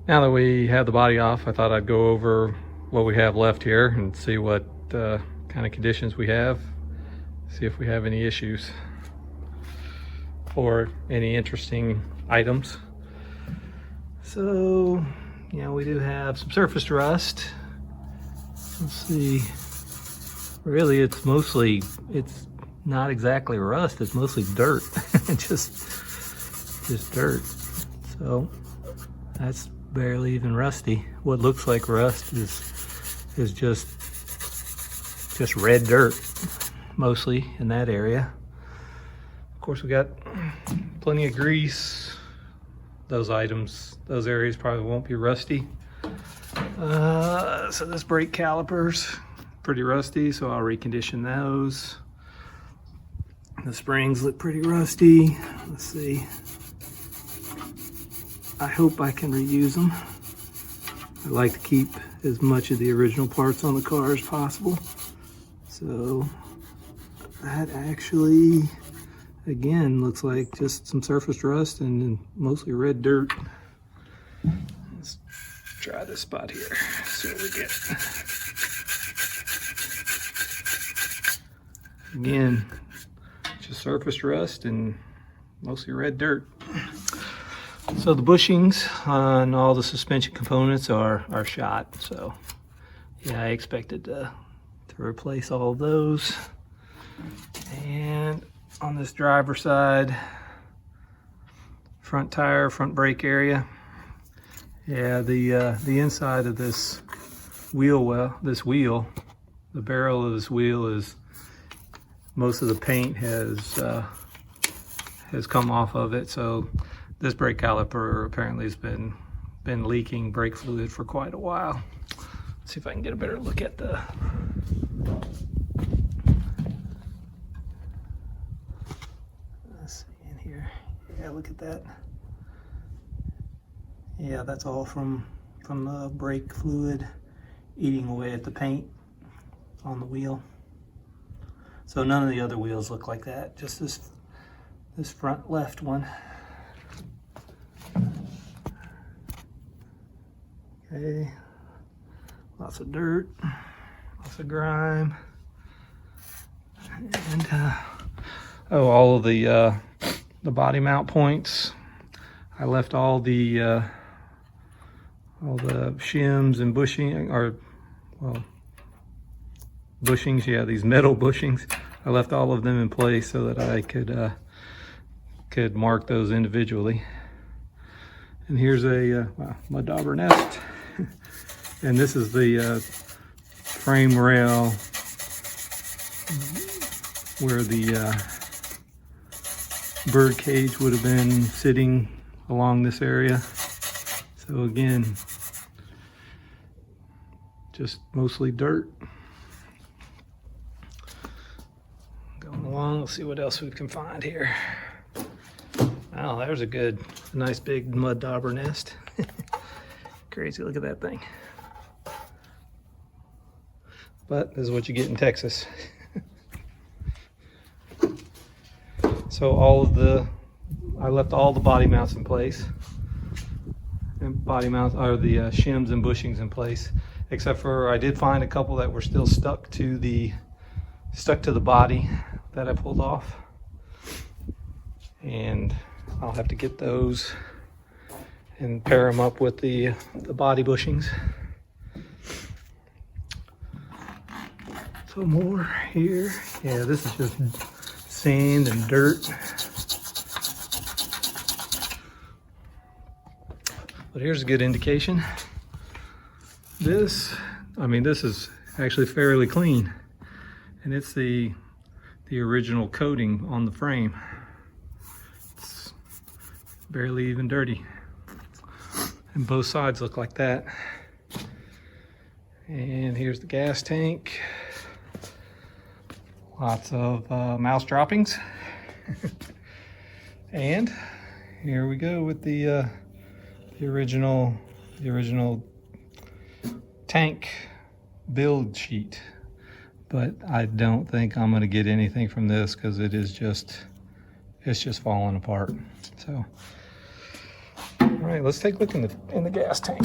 Now that we have the body off, I thought I'd go over what we have left here and see what kind of conditions we have, see if we have any issues or any interesting items. So, we do have some surface rust. Let's see. Really, it's not exactly rust, it's mostly dirt. just dirt. So that's barely even rusty. What looks like rust is just red dirt, mostly in that area. Of course, we got plenty of grease. Those areas probably won't be rusty. So this brake caliper's pretty rusty, so I'll recondition those. The springs look pretty rusty. Let's see. I hope I can reuse them. I like to keep as much of the original parts on the car as possible. So that actually, again, looks like just some surface rust and mostly red dirt. Let's try this spot here, see what we get. Again, just surface rust and mostly red dirt. So the bushings on all the suspension components are shot. So yeah, I expected to replace all of those. And on this driver side, front tire, front brake area, yeah, the inside of this wheel, the barrel of this wheel is, most of the paint has come off of it. So this brake caliper apparently has been leaking brake fluid for quite a while. Let's see if I can get a better look at the let's see in here. Yeah, look at that. Yeah, that's all from the brake fluid eating away at the paint on the wheel. So none of the other wheels look like that, just this front left one. Okay, lots of dirt, lots of grime, and all of the body mount points. I left all the shims and bushing, bushings, yeah, these metal bushings. I left all of them in place so that I could mark those individually. And here's a mud dauber nest. And this is the frame rail where the bird cage would have been sitting along this area. So again, just mostly dirt. Going along, let's see what else we can find here. Wow, there's a nice big mud dauber nest. Crazy, look at that thing. But this is what you get in Texas. So I left all the body mounts in place. And body mounts are the shims and bushings in place, except for I did find a couple that were still stuck to the body that I pulled off. And I'll have to get those and pair them up with the body bushings. So more here. Yeah, this is just sand and dirt. But here's a good indication. This is actually fairly clean. And it's the original coating on the frame. It's barely even dirty. And both sides look like that. And here's the gas tank. Lots of mouse droppings. And here we go with the original tank build sheet. But I don't think I'm gonna get anything from this because it's just falling apart. So, all right, let's take a look in the gas tank.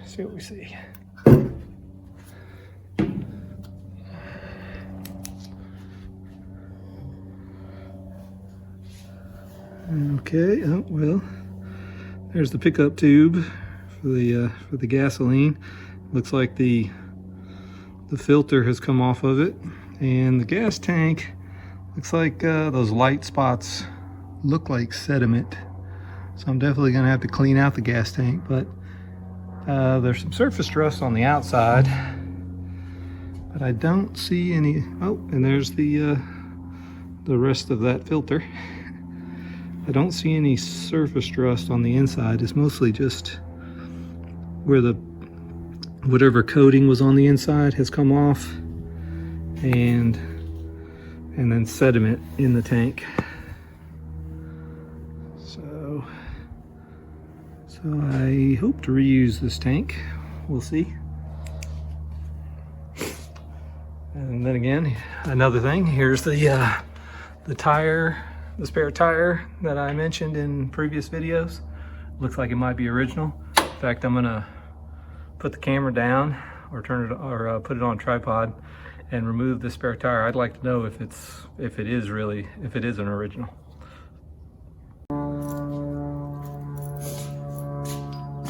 See what we see. Okay, oh well, there's the pickup tube for the gasoline. Looks like the filter has come off of it, and the gas tank looks like those light spots look like sediment. So I'm definitely gonna have to clean out the gas tank, but there's some surface rust on the outside, but I don't see any. Oh, and there's the rest of that filter. I don't see any surface rust on the inside. It's mostly just where whatever coating was on the inside has come off, and then sediment in the tank. So I hope to reuse this tank. We'll see. And then again, another thing, here's the tire, the spare tire that I mentioned in previous videos. Looks like it might be original. In fact, I'm gonna put the camera down or put it on a tripod and remove the spare tire. I'd like to know if it is an original.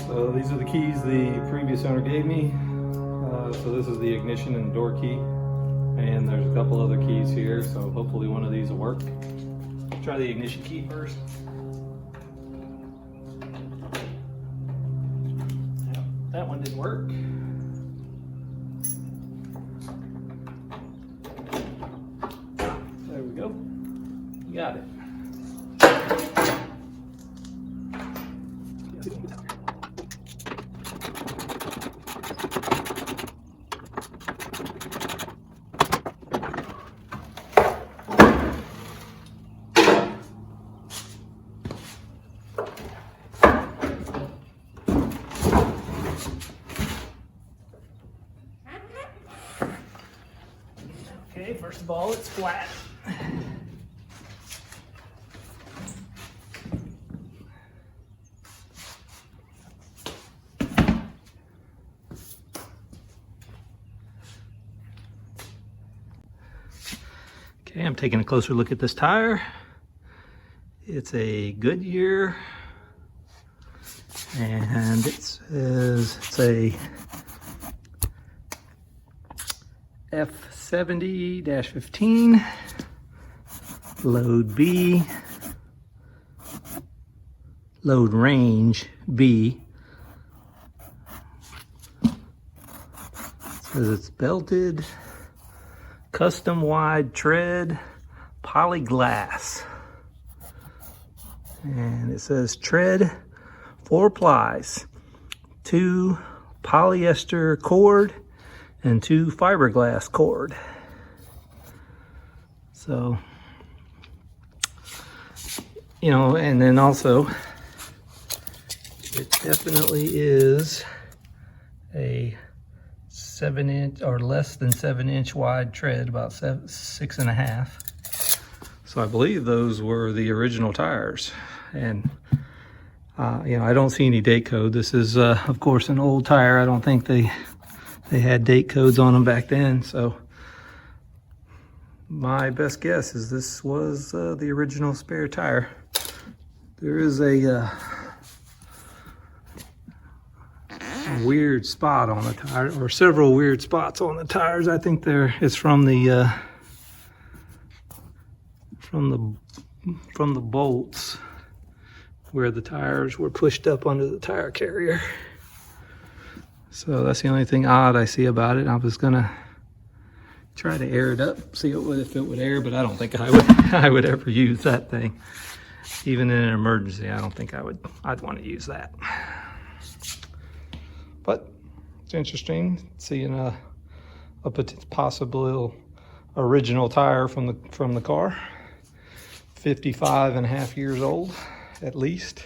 So these are the keys the previous owner gave me. So this is the ignition and door key, and there's a couple other keys here, so hopefully one of these will work. Try the ignition key first. Yep, that one didn't work. There we go. You got it. Okay, first of all, it's flat. Okay, I'm taking a closer look at this tire. It's a Goodyear, and it says it's a F70-15, load B, load range B. It says it's belted, custom wide tread, polyglass. And it says tread 4 plies, 2 polyester cord, and 2 fiberglass cord. So, you know, and then also it definitely is a 7-inch or less than 7-inch wide tread, about 6.5. So I believe those were the original tires. And you know, I don't see any date code. This is of course an old tire. I don't think they had date codes on them back then, so my best guess is this was the original spare tire. There is a weird spot on the tire, or several weird spots on the tires. I think it's from the bolts where the tires were pushed up under the tire carrier. So that's the only thing odd I see about it. I was gonna try to air it up, see if it would air, but I don't think I would ever use that thing. Even in an emergency, I don't think I'd want to use that. But it's interesting seeing a possible original tire from the car. 55.5 years old, at least.